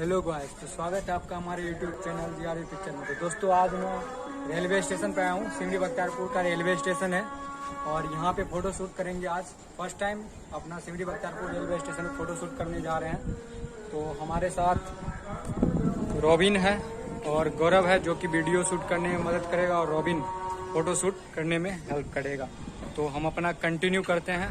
Hello guys, तो स्वागत है आपका हमारे यूट्यूब चैनल Grb.pictures में। तो दोस्तों, आज मैं रेलवे स्टेशन पे आया हूँ। सिमरी बख्तियारपुर का रेलवे स्टेशन है और यहाँ पे फोटो शूट करेंगे। आज फर्स्ट टाइम अपना सिमरी बख्तियारपुर रेलवे स्टेशन में फोटो शूट करने जा रहे हैं। तो हमारे साथ रॉबिन है और गौरव है, जो कि वीडियो शूट करने में मदद करेगा और रॉबिन फोटो शूट करने में हेल्प करेगा। तो हम अपना कंटिन्यू करते हैं।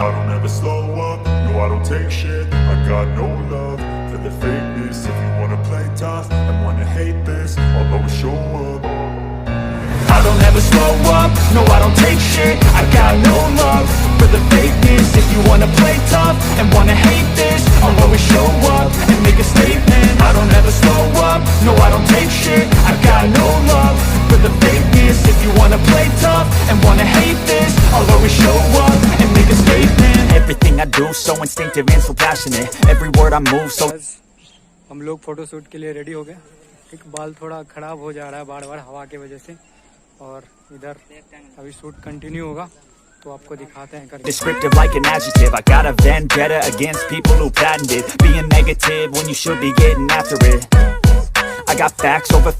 I don't ever slow up, no I don't take shit. I got no love for the fakeness. If you wanna play tough and wanna hate this, I'll always show up. I don't ever slow up, no I don't take shit. I got no love for the fakeness. If you wanna play tough and wanna hate this, I'll always show up and make a statement. I don't ever slow up, no I don't take shit. I got no love for the fakeness. If you wanna play tough and wanna hate this, I'll always show up and make a statement. Everything I do so instinctive and so passionate. Every word I move so. हम लोग photo shoot के लिए ready हो गए। एक बाल थोड़ा खराब हो जा रहा है बार बार हवा की वजह से, और इधर अभी शूट कंटिन्यू होगा तो आपको दिखाते हैं करके। Descriptive like an adjective. I got a vendetta against people who patented being negative when you should be getting after it. I got facts over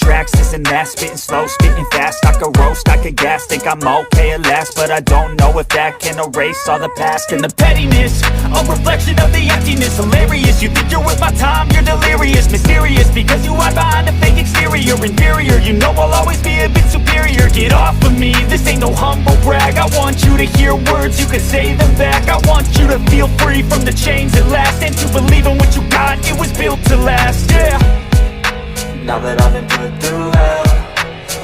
tracks, this and that, spitting slow, spitting fast. I could roast, I could gas, think I'm okay at last, but I don't know if that can erase all the past. And the pettiness, a reflection of the emptiness. Hilarious, you think you're worth my time, you're delirious. Mysterious, because you hide behind a fake exterior. Inferior, you know I'll always be a bit superior. Get off of me, this ain't no humble brag. I want you to hear words, you can say them back. I want you to feel free from the chains at last, and to believe in what you got, it was built to last, yeah. Now that I've been put through hell,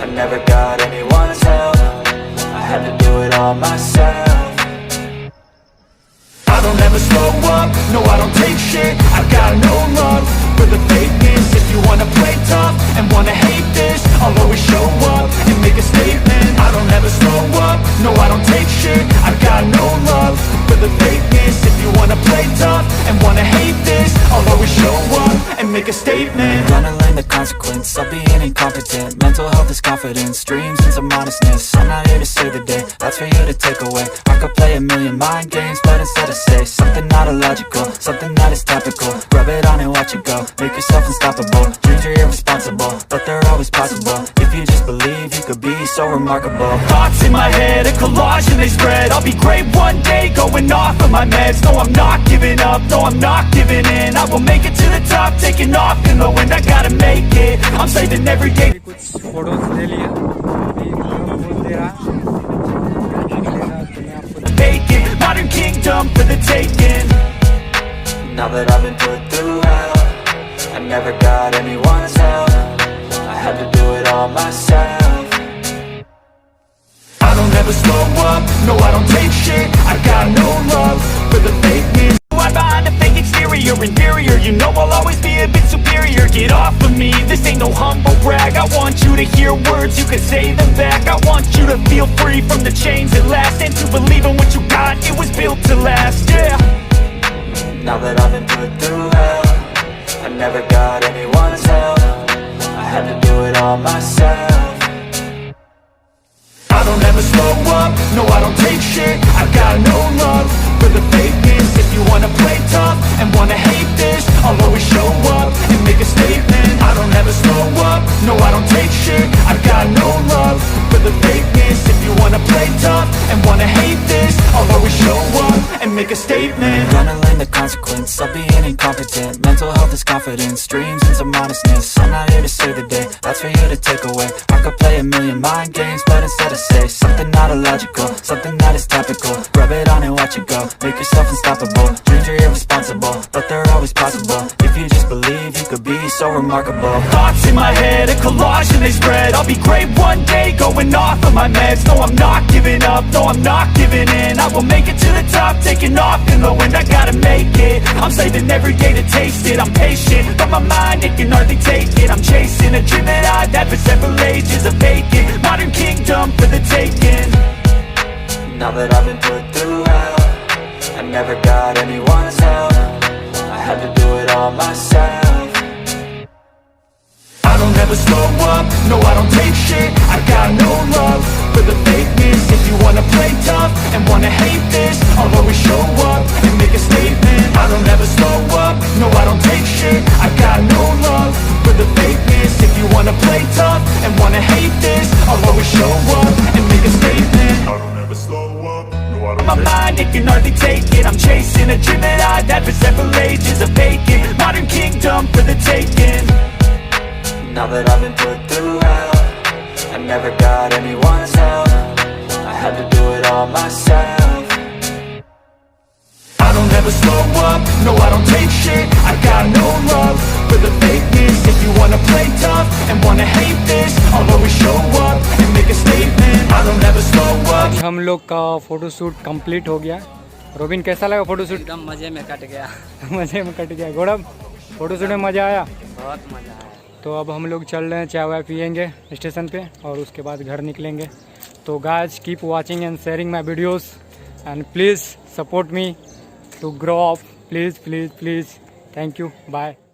I never got anyone's help. I had to do it all myself. I don't ever slow up, no I don't take shit. I got no love for the fakeness. If you wanna play tough and wanna hate this, I'll always show up and make a statement. I don't ever slow up, no I don't take shit. I got no love for the fakeness. If you wanna play tough and wanna hate this, I'll always show up and make a statement. Gonna learn the consequence of being incompetent. Mental health is confidence, dreams and some honestness. I'm not here to save the day, that's for you to take away. I could play a million mind games, but instead I say something not illogical, something that is topical. Rub it on and watch it go, make yourself unstoppable. Dreams are irresponsible, but they're always possible. If you just believe, you could be so remarkable. Thoughts in my head, a collage and they spread. I'll be great one day, going off of my meds. No I'm not giving up, no I'm not giving in. I will make it to the top, taking off in the wind. I gotta make it, I'm saving every day. कुछ photos ले लिए, अभी बोल दे रहा Vacant, modern kingdom for the taking. Now that I've been put through hell, I never got anyone's help. I had to do it all myself. I don't ever slow up, no I don't take shit. I got no love for the fakeness. Hide behind a fake exterior, inferior, you know I'll always be a bit superior. Get off of me, this ain't no humble brag. I want you to hear words, you can say them back. I want you to feel free from the chains at last, and to believe in what you got, it was built to last, yeah. Now that I've been put through hell, I never got anyone's help. I had to do it all myself. I don't ever slow up, no I don't take shit. I got no love for the fakeness. If you wanna play tough and wanna hate this, I'll always show up and make a statement. I don't ever slow up, no I don't take shit. I got no love for the fakeness. If you wanna play tough and wanna hate this, I'll always show up and make a statement. Gonna learn the consequence of being incompetent. Mental health is confidence, dreams and some honestness. I'm not here to save the day, that's for you to take away. I could play a million mind games, but instead I say something not illogical, something that is topical. Rub it on and watch it go, make yourself unstoppable. Dreams are irresponsible, but they're always possible. If you just believe, you could be so remarkable. Thoughts in my head, a collage and they spread. I'll be great one day, going off of my meds. No I'm not giving up, no I'm not giving in. I will make it to the top, taking off in the wind. I gotta make it, I'm saving every day to taste it. I'm patient, but my mind, it can hardly take it. I'm chasing a dream that I've had for several ages. A vacant, modern kingdom for the taking. Now that I've been put through hell, I never got anyone's help. I had to do it all myself. I don't ever slow up, no I don't take shit. I got no love for the fakeness. If you wanna play tough and wanna hate mind, it can hardly take it. I'm chasing a dream that I've had for several ages. A vacant modern kingdom for the taking. Now that I've been put through hell, I never got anyone's help. I had to do it all myself. I don't ever slow up, no I don't take shit. I got no love for the fakeness. If you wanna play tough and wanna hate this, I'll always show up and make a statement. I don't ever slow up. हम लोग का photoshoot complete हो गया। Robin कैसा लगा photoshoot? एकदम मजे में कट गया। मजे में कट गया। गौरव फोटोशूट में मज़ा आया? बहुत मजा आया। तो अब हम लोग चल रहे हैं, चाय वाय पियेंगे स्टेशन पे और उसके बाद घर निकलेंगे। तो guys keep watching and sharing my videos and please support me to grow up, please. Thank you, bye.